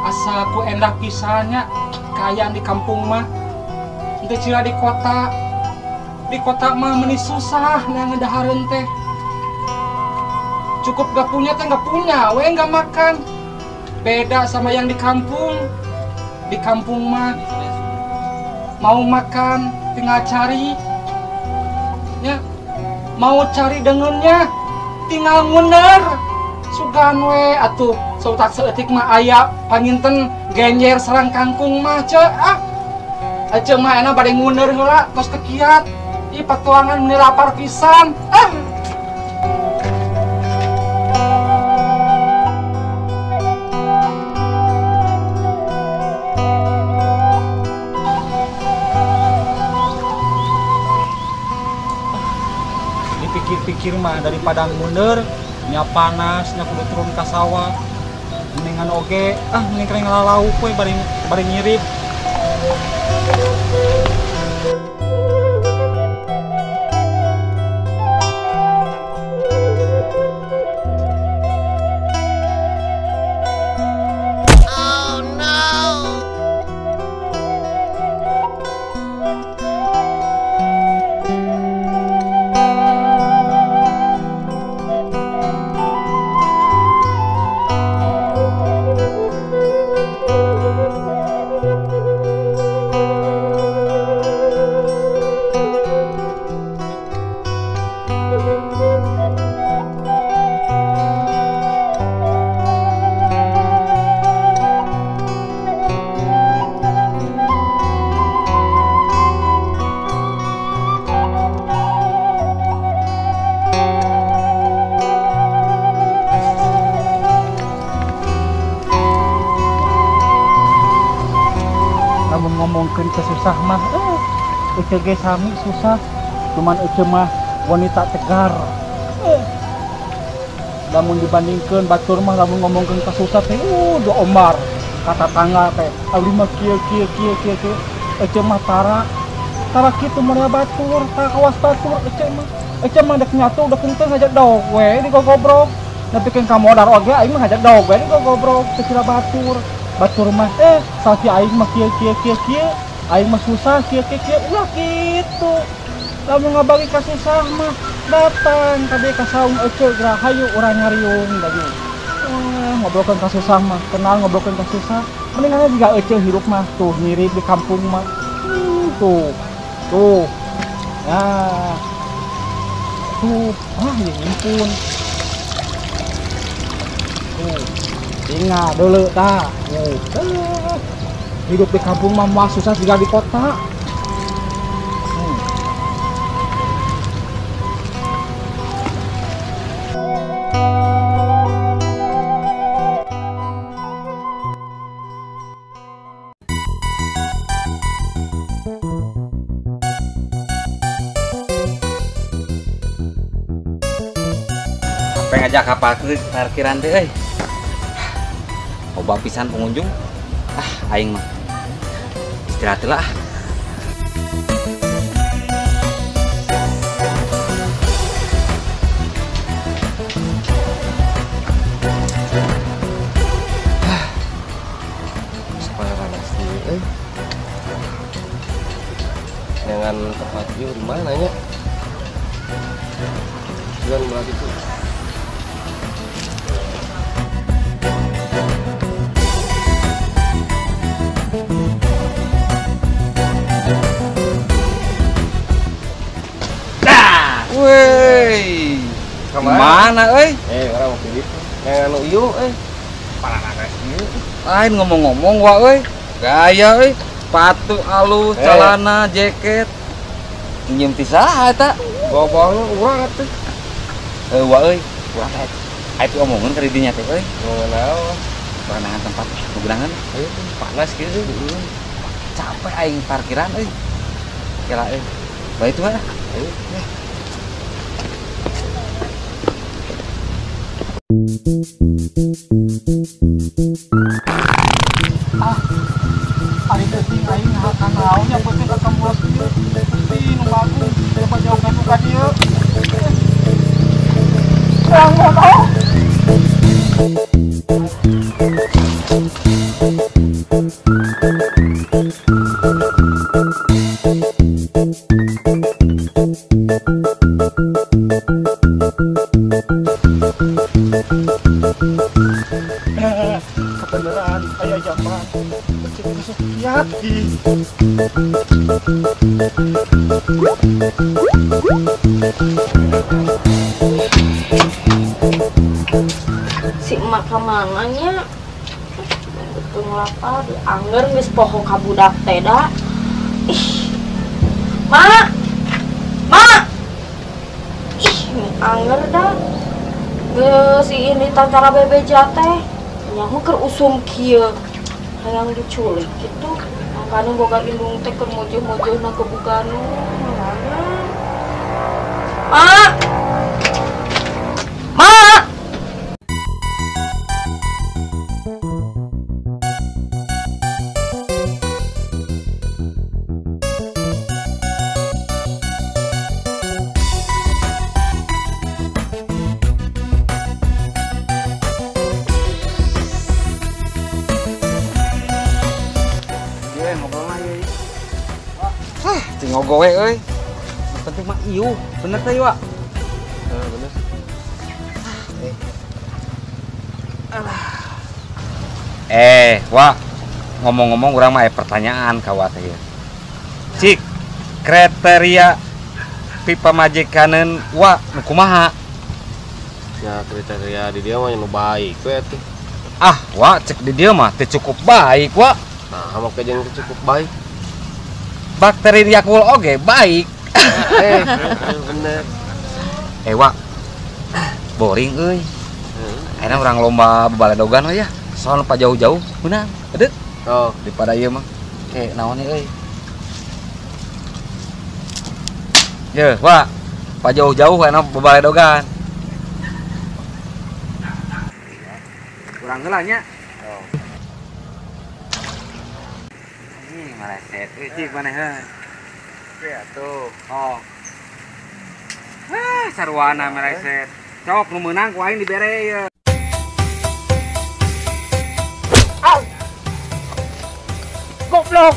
Asa ku endah pisannya kayaan di kampung mah. Ente cila di kota. Di kota mah meni susah yang ngedahareun teh. Cukup gak punya teh gak punya, we gak makan. Beda sama yang di kampung. Di kampung mah mau makan tinggal cari. Ya, mau cari dengennya tinggal nguner. Sugan we atuh sautak seetik mah aya panginten genjer serang kangkung mah ce mah enak bade nguner heula tos kekiat ih patuangan meni lapar pisan dipikir-pikir mah daripada nguner nya panas, nya kudu turun ka sawah. Mendingan oge, mending kering ngalalau we bari nyirip. Ngomongkeun kesusah mah ece ge sami susah cuman ece mah wanita tegar lamun dibandingkeun batur mah lamun ngomongkeun kesusah teh do omar kata tangga teh abdi mah kieu ece mah tara kitu moal batur tara kawas batur ece mah dek nyatu dek henteu ngajak dog we digogobrok tapi kan kamodar oge aing mah ngajak dog we digogobrok teu cira batur mah salki aing mah kieu aing mah susah kieu ulah kitu lamun ngabagi ka susah mah datang ka dieu ka saung ece geura hayu urang nyariung da dieu ngobrolkeun ka susah mah kenal ngobrolkeun ka susah mendingan jiga ece hirup mah tuh ngirip di kampung mah tuh ya tuh ya ampun ingat dulu dah hidup di kampung mah susah juga di kota. Apa ngajak kapal ke parkiran deh obat pisan pengunjung aing mah istirahat lah supaya panas nih dengan tempat view di mana nya jangan berat itu Woi, kemana, orang mau pilih, yang iu, parah ieu. Lain ngomong-ngomong, gaya, sepatu halus, celana, jaket, nyium ti saha eta? Bawa-bawanya urang atuh. Wah euy, urang teh aya omongan ka didinya teh euy. Ngomongan naon? Pernah tempat gudangan. Panas gitu. Capek aing parkiran euy. Kira euy. Bae itu mah. Ari teuing aing hakang naon yang penting ka kamulas ieu. Pasti nu bagus daripada jauhan nu ka dieu. Jangan oh. Kebenaran ayah zaman kecil Sukiyati. Si emak kemananya betul lapar diangger geus poho ka budak teh da. Ih. Mak. Mak. Ih, angger da. Geus ini tantara bebeja teh. Nyaho keur usum kieu. Hayang diculik gitu. Makanya boga indung teh keur mojoh-mojohna ke buganu. Mak. Mak. Ngogowe euy. Penting mah ieu, bener teh Wak. Bener. Wak. Ngomong-ngomong urang mah aya pertanyaan ka Wak teh. Cik, kriteria pipa majikaneun Wak nu kumaha? Ya kriteria di dia mah nu baik we atuh. Wak cek di dieu mah teu cukup baik Wak. Nah, make jeung cukup baik. Bakteri Yakult oge baik. Bener. Wak. Boring euy. Ayeuna urang lomba babaledogan we ya. Soal pa jauh-jauh beunang. Edeut. Oh, Daripada ieu mah. Naon euy. Ye, Wak. Pa jauh-jauh ayeuna babaledogan. Kurang heula nya. Maleset, cik mana he? ya tuh. Oh. Sarwana maleset. Cok nu meunang ku aing dibere ye. Goblok.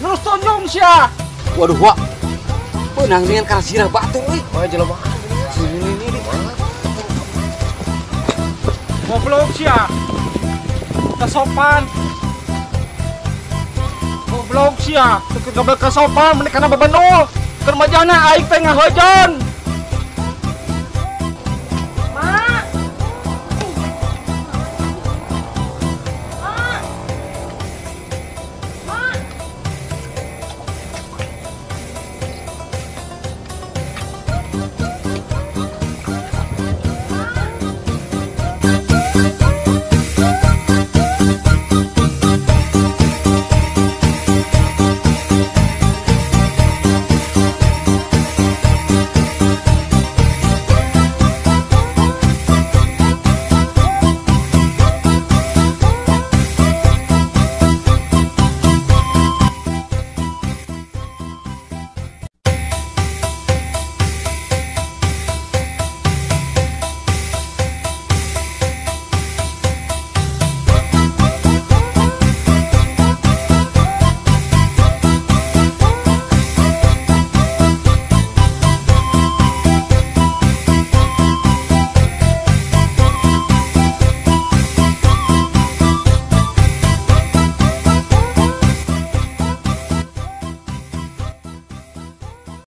Lu sonyong sia. Waduh, Wak. Beunang dengan kana sirah batu euy. Oh, jelema. Sini Goblok sia. Kesopan. Goblok sia, teu kesopan meneh kana bebenul. Keur majana aing teh ngahojon.